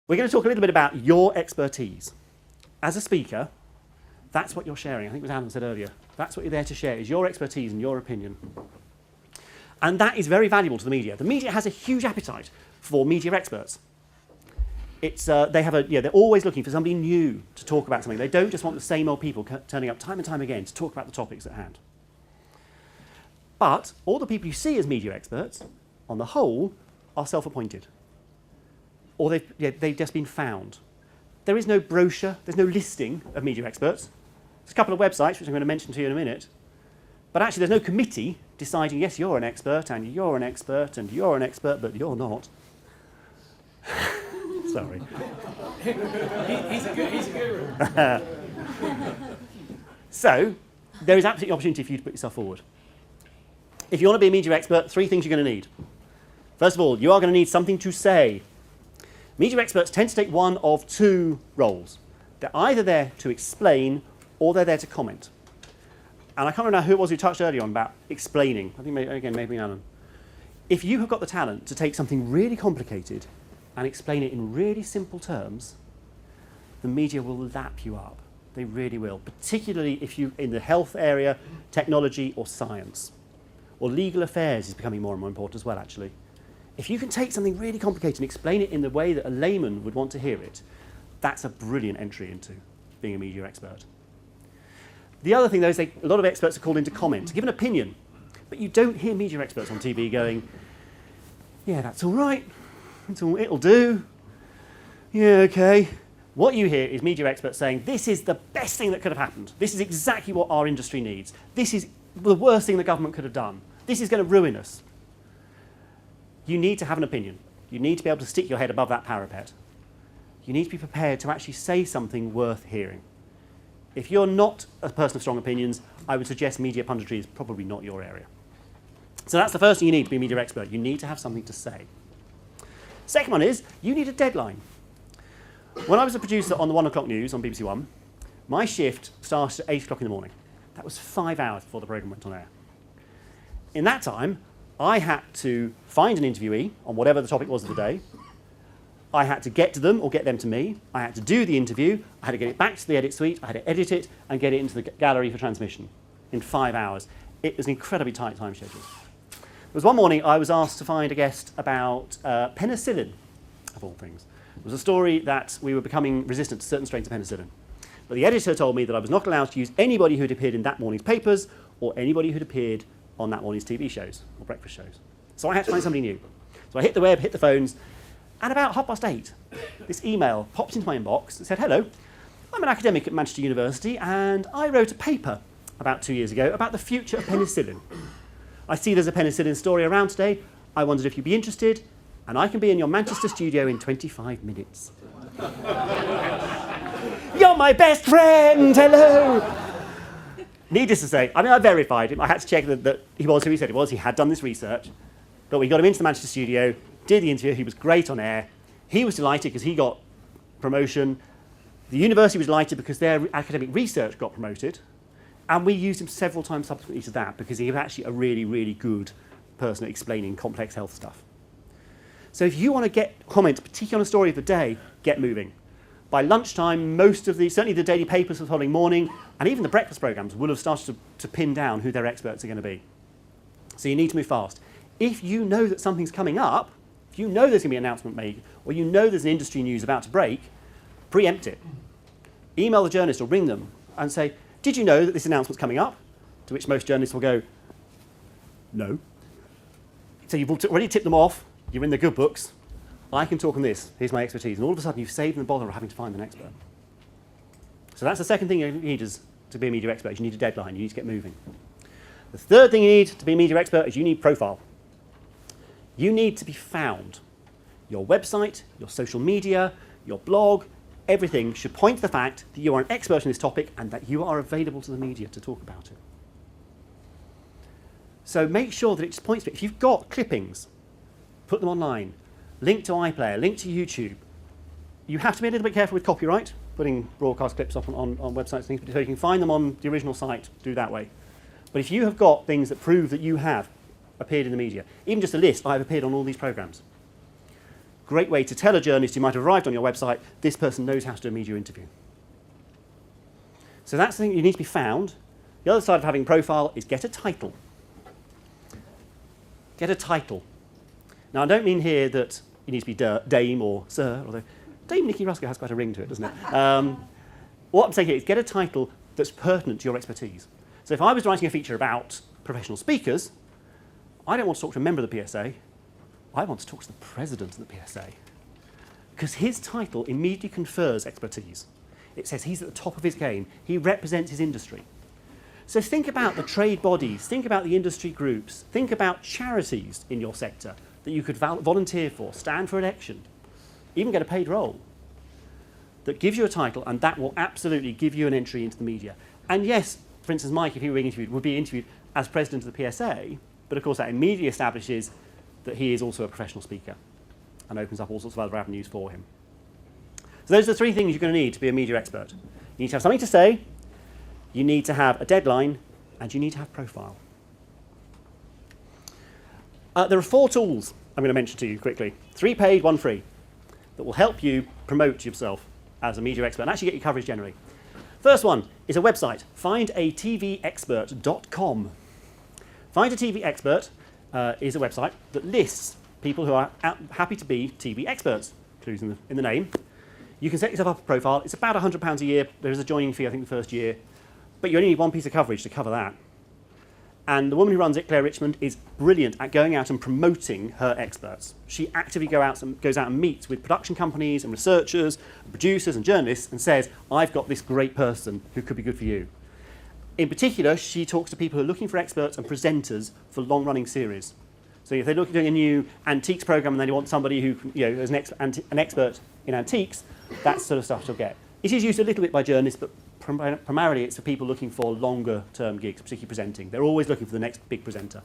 We're going to talk a little bit about your expertise. As a speaker, that's what you're sharing. I think it was Alan said earlier. That's what you're there to share, is your expertise and your opinion. And that is very valuable to the media. The media has a huge appetite for media experts. They're always looking for somebody new to talk about something. They don't just want the same old people turning up time and time again to talk about the topics at hand. But all the people you see as media experts, on the whole, are self-appointed. Or they've just been found. There is no brochure, there's no listing of media experts. There's a couple of websites, which I'm going to mention to you in a minute. But actually, there's no committee deciding, yes, you're an expert, and you're an expert, and you're an expert, but you're not. Sorry. He's a guru. So, there is absolutely opportunity for you to put yourself forward. If you want to be a media expert, 3 things you're going to need. First of all, you are going to need something to say. Media experts tend to take one of 2 roles. They're either there to explain or they're there to comment. And I can't remember who it was who touched earlier on about explaining. I think, maybe Alan. If you have got the talent to take something really complicated and explain it in really simple terms, the media will lap you up. They really will, particularly if you're in the health area, technology or science. Or legal affairs is becoming more and more important as well, actually. If you can take something really complicated and explain it in the way that a layman would want to hear it, that's a brilliant entry into being a media expert. The other thing, though, is a lot of experts are called in to comment, to give an opinion. But you don't hear media experts on TV going, yeah, that's all right, it'll do, yeah, okay. What you hear is media experts saying, this is the best thing that could have happened. This is exactly what our industry needs. This is the worst thing the government could have done. This is going to ruin us. You need to have an opinion. You need to be able to stick your head above that parapet. You need to be prepared to actually say something worth hearing. If you're not a person of strong opinions, I would suggest media punditry is probably not your area. So that's the first thing you need to be a media expert. You need to have something to say. Second one is, you need a deadline. When I was a producer on the 1 o'clock news on BBC One, my shift started at 8 o'clock in the morning. That was 5 hours before the programme went on air. In that time, I had to find an interviewee on whatever the topic was of the day. I had to get to them or get them to me. I had to do the interview. I had to get it back to the edit suite. I had to edit it and get it into the gallery for transmission in 5 hours. It was an incredibly tight time schedule. There was one morning I was asked to find a guest about penicillin, of all things. It was a story that we were becoming resistant to certain strains of penicillin. But the editor told me that I was not allowed to use anybody who'd appeared in that morning's papers or anybody who'd appeared on that morning's TV shows or breakfast shows. So I had to find somebody new. So I hit the web, hit the phones, and about 8:30, this email popped into my inbox and said, hello, I'm an academic at Manchester University and I wrote a paper about 2 years ago about the future of penicillin. I see there's a penicillin story around today. I wondered if you'd be interested, and I can be in your Manchester studio in 25 minutes. You're my best friend, hello! Needless to say, I verified him. I had to check that he was who he said he was. He had done this research. But we got him into the Manchester studio, did the interview. He was great on air. He was delighted because he got promotion. The university was delighted because their academic research got promoted. And we used him several times subsequently to that because he was actually a really, really good person at explaining complex health stuff. So if you want to get comments, particularly on a story of the day, get moving. By lunchtime, certainly the daily papers for the following morning, and even the breakfast programmes will have started to pin down who their experts are going to be. So you need to move fast. If you know that something's coming up, if you know there's going to be an announcement made, or you know there's an industry news about to break, preempt it. Email the journalist or ring them and say, did you know that this announcement's coming up? To which most journalists will go, no. So you've already tipped them off, you're in the good books, I can talk on this, here's my expertise, and all of a sudden you've saved them the bother of having to find an expert. So that's the second thing you need to be a media expert, you need a deadline, you need to get moving. The third thing you need to be a media expert is you need profile. You need to be found. Your website, your social media, your blog, everything should point to the fact that you are an expert in this topic and that you are available to the media to talk about it. So make sure that it just points to it. If you've got clippings, put them online. Link to iPlayer, link to YouTube. You have to be a little bit careful with copyright, putting broadcast clips up on websites and things, but if you can find them on the original site, do that way. But if you have got things that prove that you have appeared in the media, even just a list, I've appeared on all these programmes, great way to tell a journalist who might have arrived on your website, this person knows how to do a media interview. So that's the thing you need to be found. The other side of having profile is get a title. Get a title. Now, I don't mean here that you need to be Dame or Sir, although Dame Nikki Rusker has quite a ring to it, doesn't it? What I'm saying here is get a title that's pertinent to your expertise. So if I was writing a feature about professional speakers, I don't want to talk to a member of the PSA. I want to talk to the president of the PSA. Because his title immediately confers expertise. It says he's at the top of his game. He represents his industry. So think about the trade bodies, think about the industry groups, think about charities in your sector that you could volunteer for, stand for election, even get a paid role that gives you a title, and that will absolutely give you an entry into the media. And yes, for instance, Mike, if he were being interviewed, would be interviewed as president of the PSA, but of course that immediately establishes that he is also a professional speaker and opens up all sorts of other avenues for him. So those are the three things you're going to need to be a media expert. You need to have something to say, you need to have a deadline, and you need to have profile. There are 4 tools I'm going to mention to you quickly. 3 paid, 1 free, that will help you promote yourself as a media expert and actually get your coverage generally. First one is a website, findatvexpert.com. Find a TV Expert is a website that lists people who are happy to be TV experts, clues in the name. You can set yourself up a profile. It's about £100 a year. There is a joining fee, I think, the first year. But you only need one piece of coverage to cover that. And the woman who runs it, Claire Richmond, is brilliant at going out and promoting her experts. She actively goes out and meets with production companies and researchers, and producers and journalists and says, I've got this great person who could be good for you. In particular, she talks to people who are looking for experts and presenters for long-running series. So if they're looking at doing a new antiques program and they want somebody who is an expert in antiques, that's the sort of stuff she'll get. It is used a little bit by journalists, but primarily it's for people looking for longer-term gigs, particularly presenting. They're always looking for the next big presenter.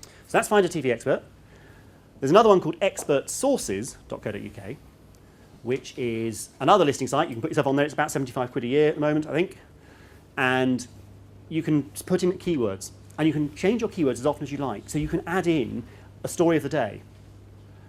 So that's Find a TV Expert. There's another one called expertsources.co.uk, which is another listing site. You can put yourself on there. It's about 75 quid a year at the moment, I think. And you can put in keywords. And you can change your keywords as often as you like. So you can add in a story of the day.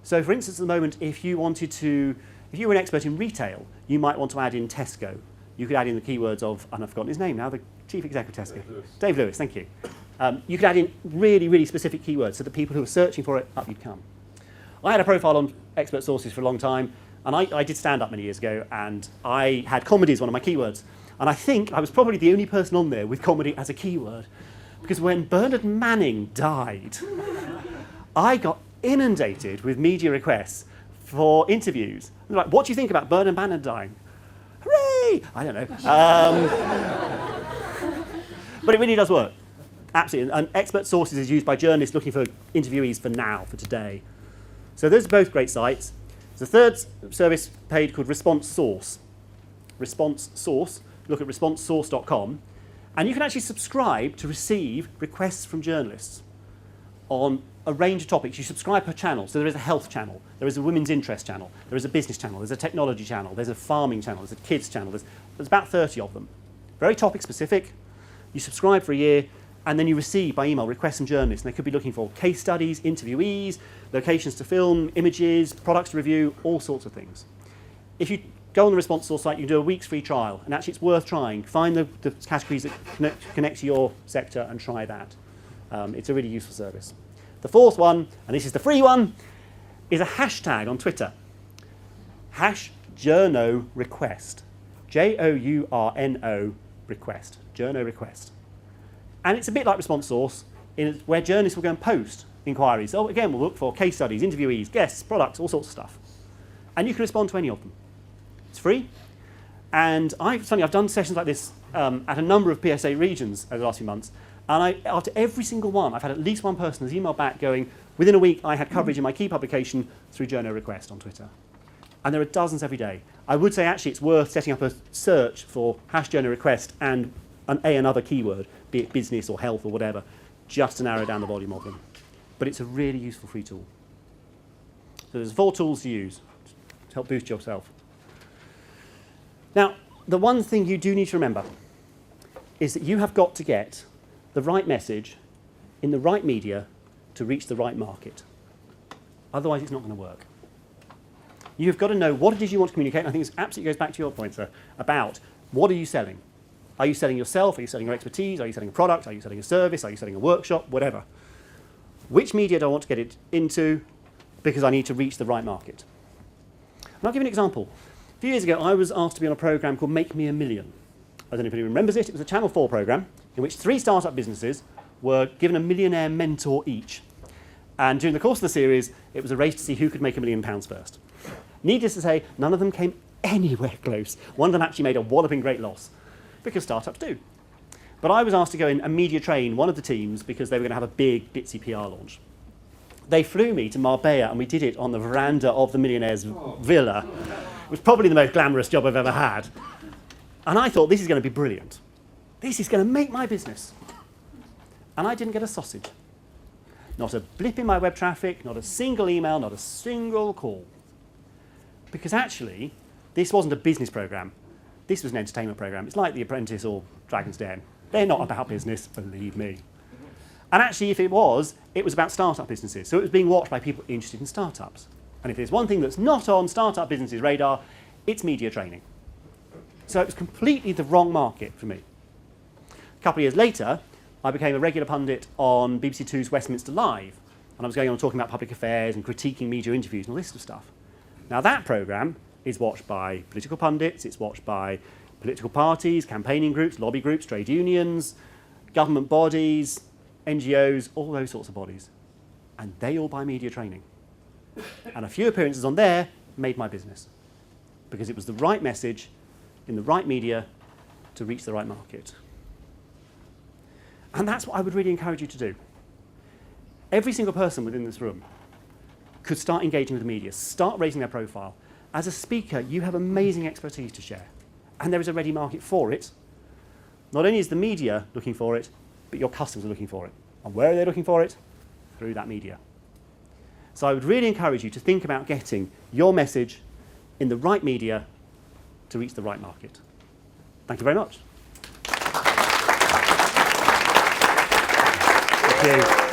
So for instance, at the moment, if you were an expert in retail, you might want to add in Tesco. You could add in the keywords of, and I've forgotten his name now, the chief executive of Tesco. Dave Lewis, thank you. You could add in really, really specific keywords so that people who are searching for it, up you'd come. I had a profile on Expert Sources for a long time, and I did stand-up many years ago, and I had comedy as one of my keywords. And I think I was probably the only person on there with comedy as a keyword, because when Bernard Manning died, I got inundated with media requests for interviews. They're like, what do you think about Bernard Manning dying? Hooray! I don't know. But it really does work. Absolutely. And Expert Sources is used by journalists looking for interviewees for now, for today. So those are both great sites. There's a third service paid called Response Source. Response Source. Look at responsesource.com. And you can actually subscribe to receive requests from journalists on a range of topics. You subscribe per channel. So there is a health channel, there is a women's interest channel, there is a business channel, there's a technology channel, there's a farming channel, there's a kids channel. There's about 30 of them. Very topic specific. You subscribe for a year, and then you receive by email requests from journalists. And they could be looking for case studies, interviewees, locations to film, images, products to review, all sorts of things. If you go on the Response Source site, you can do a week's free trial. And actually, it's worth trying. Find the categories that connect to your sector and try that. It's a really useful service. The fourth one, and this is the free one, is a hashtag on Twitter. #JournoRequest. JOURNO request. Journo request. And it's a bit like Response Source, where journalists will go and post inquiries. So again, we'll look for case studies, interviewees, guests, products, all sorts of stuff. And you can respond to any of them. It's free. And I've done sessions like this at a number of PSA regions over the last few months. And after every single one, I've had at least one person who's emailed back going, within a week, I had coverage in my key publication through Journo Request on Twitter. And there are dozens every day. I would say, actually, it's worth setting up a search for #Journo Request and another keyword, be it business or health or whatever, just to narrow down the volume of them. But it's a really useful free tool. So there's 4 tools to use to help boost yourself. Now, the one thing you do need to remember is that you have got to get the right message in the right media to reach the right market. Otherwise, it's not going to work. You've got to know what it is you want to communicate. And I think this absolutely goes back to your point, sir, about what are you selling? Are you selling yourself? Are you selling your expertise? Are you selling a product? Are you selling a service? Are you selling a workshop? Whatever. Which media do I want to get it into? Because I need to reach the right market. And I'll give you an example. A few years ago, I was asked to be on a program called Make Me a Million. I don't know if anyone remembers it. It was a Channel 4 program in which 3 startup businesses were given a millionaire mentor each. And during the course of the series, it was a race to see who could make £1 million first. Needless to say, none of them came anywhere close. One of them actually made a walloping great loss, because startups do. But I was asked to go in and media train one of the teams because they were going to have a big Bitsy PR launch. They flew me to Marbella, and we did it on the veranda of the millionaire's villa. It was probably the most glamorous job I've ever had. And I thought, this is going to be brilliant. This is going to make my business. And I didn't get a sausage. Not a blip in my web traffic, not a single email, not a single call. Because actually, this wasn't a business program. This was an entertainment program. It's like The Apprentice or Dragon's Den. They're not about business, believe me. And actually, if it was about startup businesses. So it was being watched by people interested in startups. And if there's one thing that's not on startup businesses' radar, it's media training. So it was completely the wrong market for me. A couple of years later, I became a regular pundit on BBC Two's Westminster Live. And I was going on talking about public affairs and critiquing media interviews and all this sort of stuff. Now that programme is watched by political pundits, it's watched by political parties, campaigning groups, lobby groups, trade unions, government bodies, NGOs, all those sorts of bodies. And they all buy media training. And a few appearances on there made my business. Because it was the right message in the right media to reach the right market. And that's what I would really encourage you to do. Every single person within this room could start engaging with the media, start raising their profile. As a speaker, you have amazing expertise to share. And there is a ready market for it. Not only is the media looking for it, but your customers are looking for it. And where are they looking for it? Through that media. So I would really encourage you to think about getting your message in the right media to reach the right market. Thank you very much. Thank you.